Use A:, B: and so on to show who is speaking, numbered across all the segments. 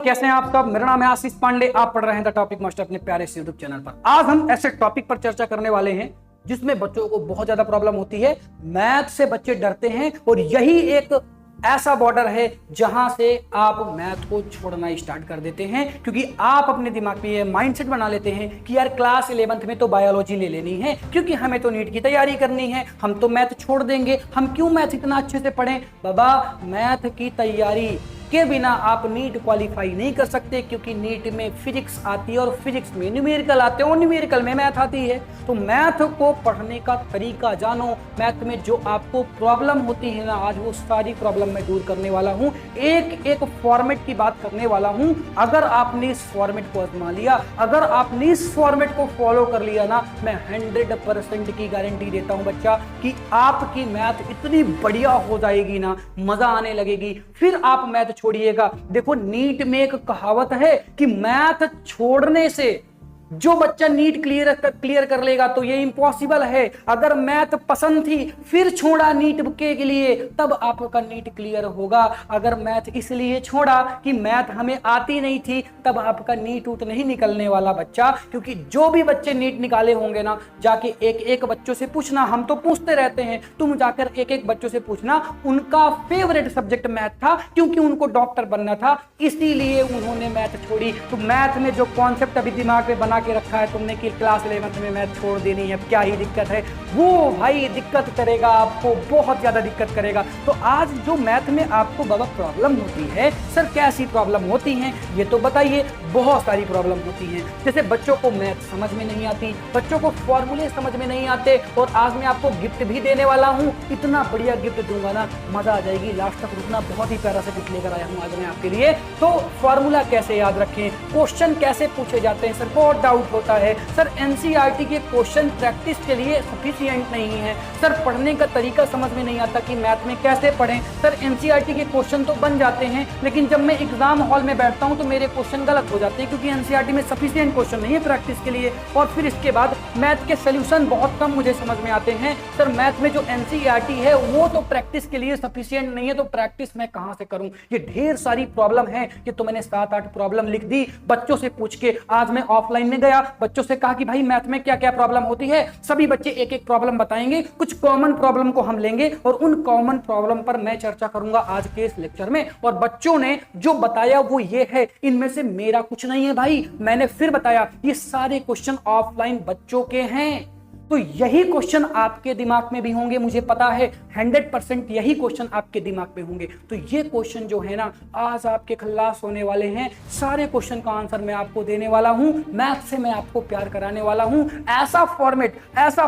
A: कैसे हैं आप सब। मेरा नाम है आशीष पांडे। आप पढ़ रहे हैं द टॉपिक मास्टर अपने प्यारे से यूट्यूब चैनल पर। आज हम ऐसे टॉपिक पर चर्चा करने वाले हैं जिसमें बच्चों को बहुत ज्यादा प्रॉब्लम होती है। मैथ से बच्चे डरते हैं और यही एक ऐसा बॉर्डर है जहां से आप मैथ को छोड़ना स्टार्ट कर देते हैं, क्योंकि आप अपने दिमाग में ये माइंडसेट बना लेते हैं कि यार क्लास 11th में तो बायोलॉजी ले लेनी है, क्योंकि हमें तो नीट की तैयारी करनी है, हम तो मैथ छोड़ देंगे, हम क्यों मैथ इतना अच्छे से पढ़ें। बाबा, मैथ की तैयारी के बिना आप नीट क्वालिफाई नहीं कर सकते, क्योंकि नीट में फिजिक्स आती है और फिजिक्स में न्यूमेरिकल आते हैं और न्यूमेरिकल में मैथ आती है। तो मैथ को पढ़ने का तरीका जानो। मैथ में जो आपको प्रॉब्लम होती है ना, आज वो सारी प्रॉब्लम मैं दूर करने वाला हूं। एक एक फॉर्मेट की बात करने वाला हूं। अगर आपने इस फॉर्मेट को आजमा लिया, अगर आपने इस फॉर्मेट को फॉलो कर लिया ना, मैं 100% की गारंटी देता हूं बच्चा कि आपकी मैथ इतनी बढ़िया हो जाएगी ना, मजा आने लगेगी। फिर आप मैथ छोड़िएगा। देखो, नीट में एक कहावत है कि मैथ छोड़ने से जो बच्चा नीट क्लियर कर लेगा तो ये इम्पॉसिबल है। अगर मैथ पसंद थी फिर छोड़ा नीट के लिए, तब आपका नीट क्लियर होगा। अगर मैथ इसलिए छोड़ा कि मैथ हमें आती नहीं थी, तब आपका नीट उट नहीं निकलने वाला बच्चा। क्योंकि जो भी बच्चे नीट निकाले होंगे ना, जाके एक एक बच्चों से पूछना, हम तो पूछते रहते हैं, तुम जाकर एक एक बच्चों से पूछना, उनका फेवरेट सब्जेक्ट मैथ था, क्योंकि उनको डॉक्टर बनना था, इसीलिए उन्होंने मैथ छोड़ी। तो मैथ में जो कॉन्सेप्ट अभी दिमाग में बना के रखा है तुमने कि क्लास 11th में मैथ छोड़ देनी है, क्या ही दिक्कत है, वो भाई दिक्कत करेगा, आपको बहुत ज्यादा दिक्कत करेगा। तो आज जो मैथ में आपको बाबा प्रॉब्लम होती है, सर कैसी प्रॉब्लम होती है ये तो बताइए। बहुत सारी प्रॉब्लम होती है। जैसे बच्चों को मैथ समझ में नहीं आती, बच्चों को फॉर्मूले समझ में नहीं आते, और आज मैं आपको गिफ्ट भी देने वाला हूं। इतना बढ़िया गिफ्ट दूंगा ना, मजा आ जाएगी। लास्ट तक रुकना, बहुत ही प्यारा सा गिफ्ट लेकर आया हूं आज मैं आपके लिए। तो फॉर्मूला कैसे याद रखें, क्वेश्चन कैसे पूछे जाते हैं, सर बहुत डाउट होता है। सर एनसीईआरटी के क्वेश्चन प्रैक्टिस के लिए सफिशिएंट नहीं है। सर पढ़ने का तरीका समझ में नहीं आता कि मैथ में कैसे पढ़ें। सर एनसीईआरटी के क्वेश्चन तो बन जाते हैं, लेकिन जब मैं एग्जाम हॉल में बैठता हूं तो मेरे क्वेश्चन गलत हो जाते हैं, क्योंकि एनसीईआरटी में सफिशिएंट क्वेश्चन नहीं है प्रैक्टिस के लिए। और फिर इसके बाद मैथ के सोल्यूशन बहुत कम मुझे समझ में आते हैं। सर मैथ में जो एनसीईआरटी है वो तो प्रैक्टिस के लिए सफिशिएंट नहीं है, तो प्रैक्टिस मैं कहां से करूं। ये ढेर सारी प्रॉब्लम है। ये तो मैंने 7-8 प्रॉब्लम लिख दी बच्चों से पूछ के। आज मैं ऑफलाइन में गया, बच्चों से कहा कि भाई मैथ में क्या क्या प्रॉब्लम होती है। सभी बच्चे एक एक प्रॉब्लम बताएंगे। कुछ कॉमन प्रॉब्लम को हम लेंगे और उन कॉमन प्रॉब्लम पर मैं चर्चा करूंगा आज के इस लेक्चर में। और बच्चों ने जो बताया वो ये है, इनमें से मेरा कुछ नहीं है भाई। मैंने फिर बताया, ये सारे क्वेश्चन ऑफलाइन बच्चों के हैं। तो यही क्वेश्चन आपके दिमाग में भी होंगे, मुझे पता है 100% यही क्वेश्चन आपके दिमाग में होंगे। तो ये क्वेश्चन जो है ना, आज आपके खल्लास होने वाले हैं। सारे क्वेश्चन का आंसर मैं आपको देने वाला हूं। मैथ से मैं आपको प्यार कराने वाला हूं। ऐसा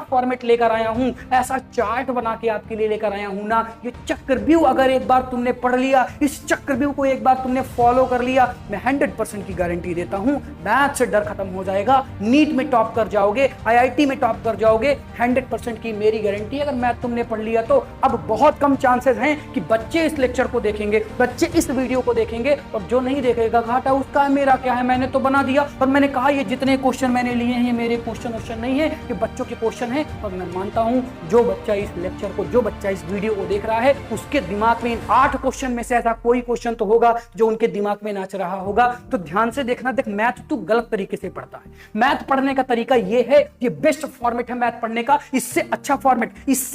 A: फॉर्मेट लेकर आया हूं, ऐसा चार्ट बना के आपके लिए लेकर आया हूं ना। ये चक्रव्यूह अगर एक बार तुमने पढ़ लिया, इस चक्रव्यूह को एक बार तुमने फॉलो कर लिया, मैं 100% की गारंटी देता हूं, मैथ से डर खत्म हो जाएगा। नीट में टॉप कर जाओगे, IIT में टॉप कर जाओगे, 100% की मेरी गारंटी है। अगर मैथ तुमने पढ़ लिया तो अब बहुत कम चांसेस हैं कि बच्चे इस लेक्चर को देखेंगे, बच्चे इस वीडियो को देखेंगे, और जो नहीं देखेगा घाटा उसका है, मेरा क्या है। मैंने तो बना दिया और मैंने कहा ये जितने क्वेश्चन मैंने लिए हैं ये मेरे क्वेश्चन नहीं है, ये बच्चों के क्वेश्चन है। और मैं मानता हूं जो बच्चा इस लेक्चर को, जो बच्चा इस वीडियो को देख रहा है, उसके दिमाग में इन 8 क्वेश्चन में से ऐसा कोई क्वेश्चन तो होगा जो उनके दिमाग में नाच रहा होगा। तो ध्यान से देखना। देख, मैथ तू गलत तरीके से पढ़ता है। मैथ पढ़ने का तरीका ये है, ये बेस्ट फॉर्मेट है मैथ पढ़ने का। इससे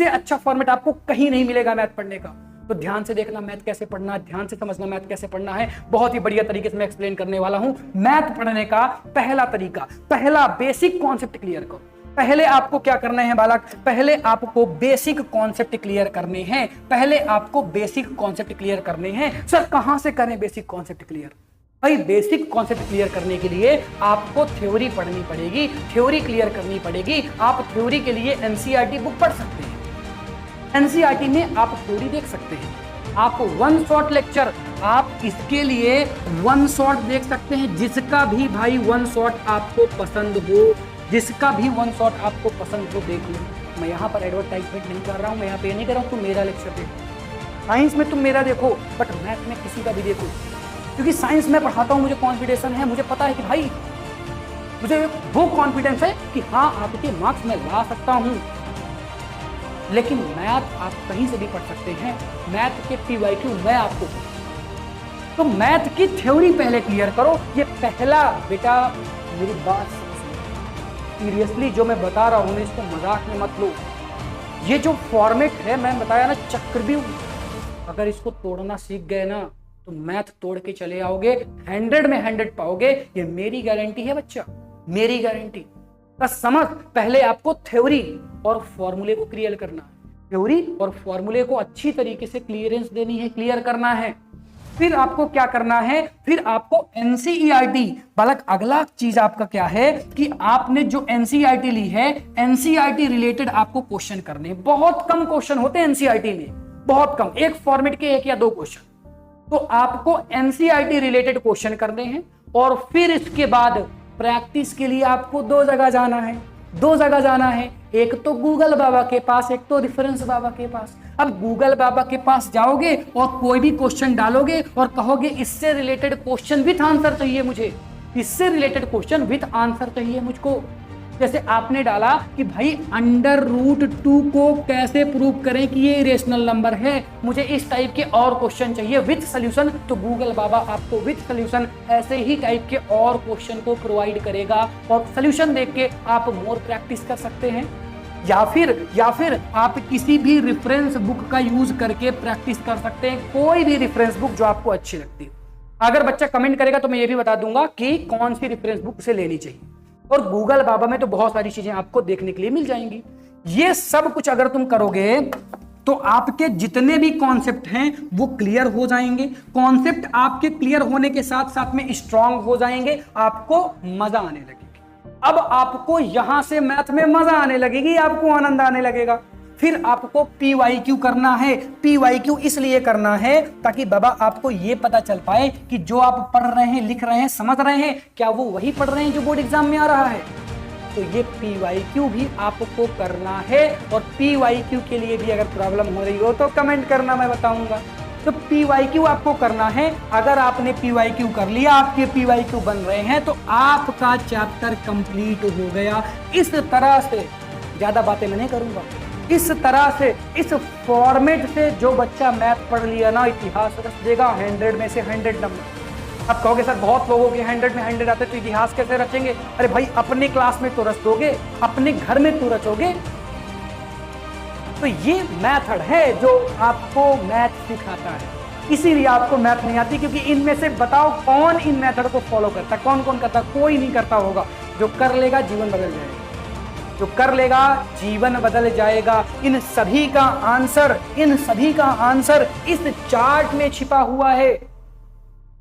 A: अच्छा फॉर्मेट आपको कहीं नहीं मिलेगा मैथ पढ़ने का। तो ध्यान से देखना मैथ कैसे पढ़ना है, ध्यान से समझना मैथ कैसे पढ़ना है। बहुत ही बढ़िया तरीके से मैं एक्सप्लेन करने वाला हूं। मैथ पढ़ने का पहला तरीका, पहला बेसिक कॉन्सेप्ट क्लियर करो। पहले आपको क्या करना है बालक, पहले आपको बेसिक कॉन्सेप्ट क्लियर करने हैं। पहले आपको बेसिक कॉन्सेप्ट क्लियर करने हैं। सर कहां से करें बेसिक कॉन्सेप्ट क्लियर? भाई बेसिक कॉन्सेप्ट क्लियर करने के लिए आपको थ्योरी पढ़नी पड़ेगी, थ्योरी क्लियर करनी पड़ेगी। आप थ्योरी के लिए एनसीईआरटी बुक पढ़ सकते हैं, एनसीईआरटी में आप थ्योरी देख सकते हैं। आप वन शॉट लेक्चर, आप इसके लिए वन शॉट देख सकते हैं। जिसका भी भाई वन शॉट आपको पसंद हो, जिसका भी वन शॉट आपको पसंद हो देख लो। मैं यहाँ पर एडवर्टाइजमेंट नहीं कर रहा हूँ, मैं यहाँ पे नहीं कर रहा हूँ तुम मेरा लेक्चर देखो, साइंस में तुम मेरा देखो, बट मैथ में किसी का भी देखो, क्योंकि साइंस में पढ़ाता हूं, मुझे कॉन्फिडेंस है, मुझे पता है कि भाई मुझे वो कॉन्फिडेंस है कि हाँ आपके मार्क्स में ला सकता हूं। लेकिन मैथ आप कहीं से भी पढ़ सकते हैं। मैथ के PYQ मैं आपको तो मैथ की थ्योरी पहले क्लियर करो। ये पहला बेटा, मेरी बात सीरियसली जो मैं बता रहा हूं इसको मजाक में मत लो। ये जो फॉर्मेट है, मैं बताया ना चक्रव्यूह, अगर इसको तोड़ना सीख गए ना तो मैथ तोड़ के चले आओगे, 100 में 100 पाओगे। ये मेरी गारंटी है बच्चा, मेरी गारंटी। बस समझ, पहले आपको थ्योरी और फॉर्मूले को क्लियर करना है, थ्योरी और फॉर्मूले को अच्छी तरीके से क्लियरेंस देनी है, क्लियर करना है। फिर आपको क्या करना है, फिर आपको एनसीईआरटी, बल्कि अगला चीज आपका क्या है कि आपने जो एनसीईआरटी ली है, एनसीईआरटी रिलेटेड आपको क्वेश्चन करने हैं। बहुत कम क्वेश्चन होते हैं एनसीईआरटी में, बहुत कम, एक फॉर्मेट के 1 या 2 क्वेश्चन। तो आपको एनसीईआरटी रिलेटेड क्वेश्चन करने हैं और फिर इसके बाद प्रैक्टिस के लिए आपको 2 जगह जाना है, 2 जगह जाना है। एक तो गूगल बाबा के पास, एक तो रेफरेंस बाबा के पास। अब गूगल बाबा के पास जाओगे और कोई भी क्वेश्चन डालोगे और कहोगे इससे रिलेटेड क्वेश्चन विथ आंसर चाहिए मुझे, इससे रिलेटेड क्वेश्चन विथ आंसर चाहिए मुझको। जैसे आपने डाला कि भाई √2 को कैसे प्रूव करें कि ये इरेशनल नंबर है, मुझे इस टाइप के और क्वेश्चन चाहिए विथ सॉल्यूशन, तो गूगल बाबा आपको विथ सॉल्यूशन ऐसे ही टाइप के और क्वेश्चन को प्रोवाइड करेगा और सॉल्यूशन देख के आप मोर प्रैक्टिस कर सकते हैं। या फिर आप किसी भी रेफरेंस बुक का यूज करके प्रैक्टिस कर सकते हैं, कोई भी रेफरेंस बुक जो आपको अच्छी लगती है। अगर बच्चा कमेंट करेगा तो मैं ये भी बता दूंगा कि कौन सी रेफरेंस बुक से लेनी चाहिए। और गूगल बाबा में तो बहुत सारी चीजें आपको देखने के लिए मिल जाएंगी। ये सब कुछ अगर तुम करोगे तो आपके जितने भी कॉन्सेप्ट हैं वो क्लियर हो जाएंगे। कॉन्सेप्ट आपके क्लियर होने के साथ साथ में स्ट्रांग हो जाएंगे, आपको मजा आने लगेगी। अब आपको यहां से मैथ में मजा आने लगेगी, आपको आनंद आने लगेगा। फिर आपको PYQ करना है। PYQ इसलिए करना है ताकि बाबा आपको ये पता चल पाए कि जो आप पढ़ रहे हैं, लिख रहे हैं, समझ रहे हैं, क्या वो वही पढ़ रहे हैं जो बोर्ड एग्जाम में आ रहा है। तो ये PYQ भी आपको करना है। और PYQ के लिए भी अगर प्रॉब्लम हो रही हो तो कमेंट करना, मैं बताऊंगा। तो PYQ आपको करना है। अगर आपने PYQ कर लिया, आपके PYQ बन रहे हैं, तो आपका चैप्टर कंप्लीट हो गया। इस तरह से, ज्यादा बातें मैं नहीं करूंगा, इस तरह से, इस फॉर्मेट से जो बच्चा मैथ पढ़ लिया ना, इतिहास रच देगा 100 में से 100 नंबर। अब कहोगे सर बहुत लोगों के 100 में 100 आते तो इतिहास कैसे रचेंगे? अरे भाई अपने क्लास में तो रच दोगे, अपने घर में तो रचोगे। तो ये मेथड है जो आपको मैथ सिखाता है। इसीलिए आपको मैथ नहीं आती, क्योंकि इनमें से बताओ कौन इन मेथड को फॉलो करता है? कौन कौन करता? कोई नहीं करता होगा। जो कर लेगा जीवन बदल जाएगा, जो कर लेगा जीवन बदल जाएगा। इन सभी का आंसर इस चार्ट में छिपा हुआ है।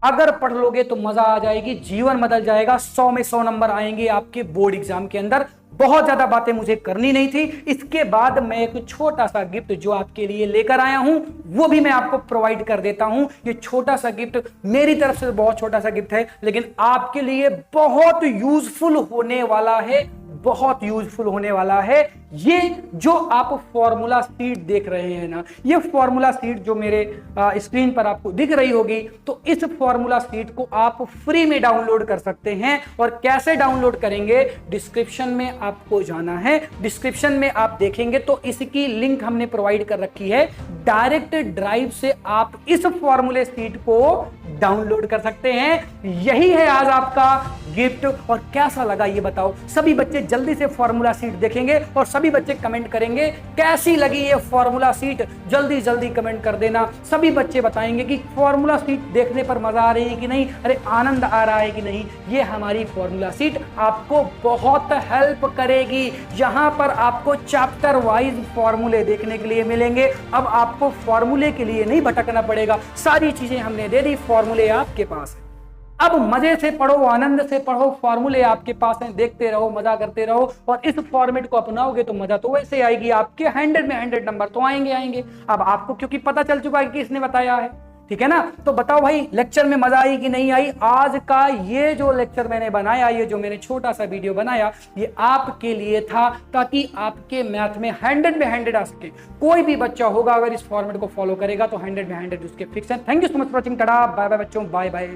A: अगर पढ़ लोगे तो मजा आ जाएगी, जीवन बदल जाएगा। 100 में 100 नंबर आएंगे आपके बोर्ड एग्जाम के अंदर। बहुत ज्यादा बातें मुझे करनी नहीं थी। इसके बाद मैं एक छोटा सा गिफ्ट जो आपके लिए लेकर आया हूं वो भी मैं आपको प्रोवाइड कर देता हूं। ये छोटा सा गिफ्ट मेरी तरफ से बहुत छोटा सा गिफ्ट है, लेकिन आपके लिए बहुत यूजफुल होने वाला है, बहुत यूजफुल होने वाला है। ये जो आप फॉर्मूला शीट देख रहे हैं ना, ये फॉर्मूला शीट जो मेरे स्क्रीन पर आपको दिख रही होगी, तो इस फॉर्मूला शीट को आप फ्री में डाउनलोड कर सकते हैं। और कैसे डाउनलोड करेंगे? डिस्क्रिप्शन में आपको जाना है। डिस्क्रिप्शन में आप देखेंगे तो इसकी लिंक हमने प्रोवाइड कर रखी है। डायरेक्ट ड्राइव से आप इस फॉर्मूले शीट को डाउनलोड कर सकते हैं। यही है आज आपका गिफ्ट। और कैसा लगा ये बताओ। सभी बच्चे जल्दी से फॉर्मूला शीट देखेंगे और सभी बच्चे कमेंट करेंगे कैसी लगी ये फॉर्मूला शीट। जल्दी जल्दी कमेंट कर देना। सभी बच्चे बताएंगे कि फॉर्मूला शीट देखने पर मजा आ रही है कि नहीं, अरे आनंद आ रहा है कि नहीं। ये हमारी फॉर्मूला शीट आपको बहुत हेल्प करेगी। यहां पर आपको चैप्टर वाइज फॉर्मूले देखने के लिए मिलेंगे। अब आपको फॉर्मूले के लिए नहीं भटकना पड़ेगा, सारी चीजें हमने दे दी, फॉर्मूले आपके पास है। अब मजे से पढ़ो, आनंद से पढ़ो, फॉर्मूले आपके पास हैं, देखते रहो, मजा करते रहो। और इस फॉर्मेट को अपनाओगे तो मजा तो वैसे आएगी, आपके 100 में 100 नंबर तो आएंगे। अब आपको क्योंकि पता चल चुका है कि किसने बताया है, ठीक है ना। तो बताओ भाई लेक्चर में मजा आई कि नहीं आई? आज का ये जो लेक्चर मैंने बनाया, ये जो मैंने छोटा सा वीडियो बनाया, ये आपके लिए था ताकि आपके मैथ में 100 में 100 आ सके। कोई भी बच्चा होगा अगर इस फॉर्मेट को फॉलो करेगा तो 100 में 100 उसके फिक्स है। Thank you so much for watching. Tata, bye bye बच्चों, बाय बाय।